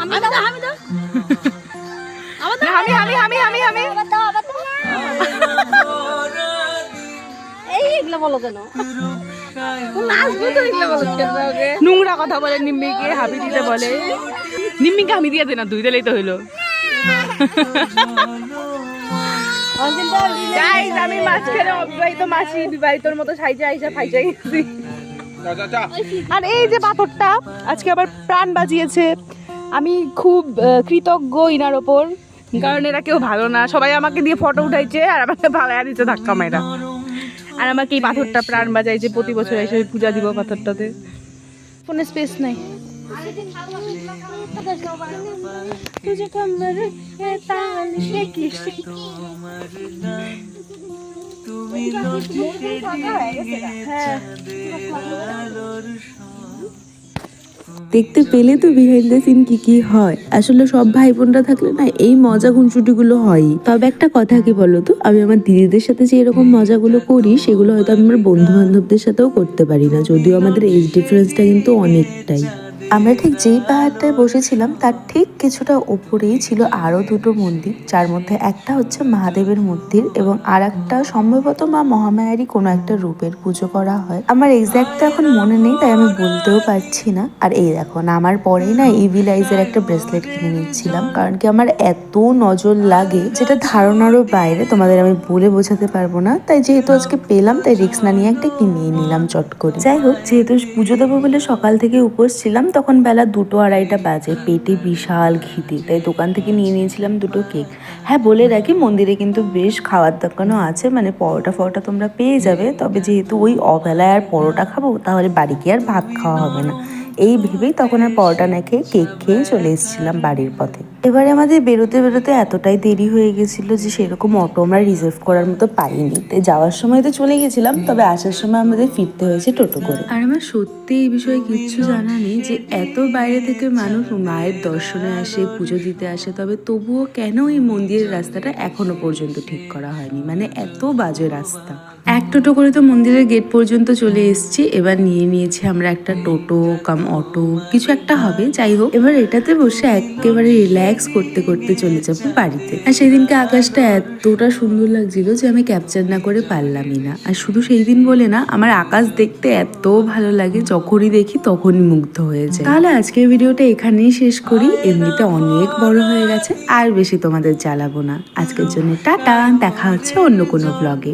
আমি নোংরা কথা বলে নিম্মিকে হাবি দিতে বলে। নিম্মিকে আমি দিয়ে দে না, তুই দিলেই তো হইলো। আমি মাঝখানে অবিবাহিত মাসি বিবাহিতর মতো সাইজে আইসা ফাইজা গেছি। আর এই যে পাথরটা আজকে আবার প্রাণ বাজিয়েছে, আমি খুব কৃতজ্ঞ ইনার ওপর, কারণ এরা কেউ ভালো না, সবাই আমাকে দিয়ে ফটো উঠাইছে আর আমাকে ভাড়া দিচ্ছে ধাক্কা মাইরা, আর আমাকে এই পাথরটা প্রাণ বাজাইছে। প্রতি বছর এসে পূজা দিব পাথরটাতে। ফোনে স্পেস নাই। দেখতে পেলে তো বিহাইন্ড দ্য সিন কি হয়। আসলে সব ভাই বোনরা থাকলে না এই মজা খুনসুটিগুলো হয়। তবে একটা কথা কি বলতো, আমি আমার দিদিদের সাথে যে এরকম মজাগুলো করি সেগুলো হয়তো আমি আমার বন্ধু বান্ধবদের সাথেও করতে পারি না, যদিও আমাদের এজ ডিফারেন্সটা কিন্তু অনেকটাই। আমরা ঠিক যেই পাহাড়টায় বসেছিলাম তার ঠিক কিছুটা ওপরেই ছিল আরও দুটো মন্দির, যার মধ্যে একটা হচ্ছে মহাদেবের মন্দির এবং আর একটা সম্ভবত মা মহামায়ারই কোনো একটা রূপের পুজো করা হয়। আমার এক্স্যাক্টটা এখন মনে নেই, তাই আমি বলতেও পারছি না। আর এই দেখো, নামার পরেই না ইভিল আইজের একটা ব্রেসলেট কিনে নিচ্ছিলাম, কারণ কি আমার এত নজর লাগে যেটা ধারণারও বাইরে, তোমাদের আমি বলে বোঝাতে পারবো না। তাই যেহেতু আজকে পেলাম তাই রিস্ক না নিয়ে একটা কিনিয়ে নিলাম চট করে। যাই হোক, যেহেতু পুজো দেবো বলে সকাল থেকে উপোস ছিলাম, তখন বেলা 2-2:30 বাজে, পেটে বিশাল খিদে, তাই দোকান থেকে নিয়ে নিয়েছিলাম দুটো কেক। হ্যাঁ, বলে রাখি মন্দিরে কিন্তু বেশ খাওয়ার দোকানও আছে, মানে পরোটা তোমরা পেয়ে যাবে। তবে যেহেতু ওই অবেলায় আর পরোটা খাবো, তাহলে বাড়ি গিয়ে আর ভাত খাওয়া হবে না, এই ভেবেই তখন আর পরোটা না খেয়ে কেক খেয়ে চলে এসেছিলাম বাড়ির পথে। এবারে আমাদের বেরোতে এতটাই দেরি হয়ে গেছিলো যে সেরকম অটো আমরা রিজার্ভ করার মতো পাইনি, তাই যাওয়ার সময় তো চলে গেছিলাম, তবে আসার সময় আমাদের ফিরতে হয়েছে টোটো করে। আর আমার সত্যি এই বিষয়ে কিচ্ছু জানা নেই যে এত বাইরে থেকে মানুষ মায়ের দর্শনে আসে, পুজো দিতে আসে, তবে তবুও কেন এই মন্দিরের রাস্তাটা এখনো পর্যন্ত ঠিক করা হয়নি, মানে এত বাজে রাস্তা। এক টোটো করে তো মন্দিরের গেট পর্যন্ত চলে এসেছি, এবার নিয়ে নিয়েছি আমরা একটা টোটো কাম অটো, কিছু একটা হবে। যাই হোক, এবার এটাতে বসে একেবারে রিল্যাক্স করতে করতে চলে যাবো বাড়িতে। আর সেদিনকে আকাশটা এতটা সুন্দর লাগছিল যে আমি ক্যাপচার না করে পারলামই না। আর শুধু সেই দিন বলে না, আমার আকাশ দেখতে এত ভালো লাগে, যখনই দেখি তখনই মুগ্ধ হয়ে যায়। তাহলে আজকের ভিডিওটা এখানেই শেষ করি, এমনিতে অনেক বড় হয়ে গেছে, আর বেশি তোমাদের জ্বালাবো না। আজকের জন্য টাটা, দেখা হচ্ছে অন্য কোনো ব্লগে।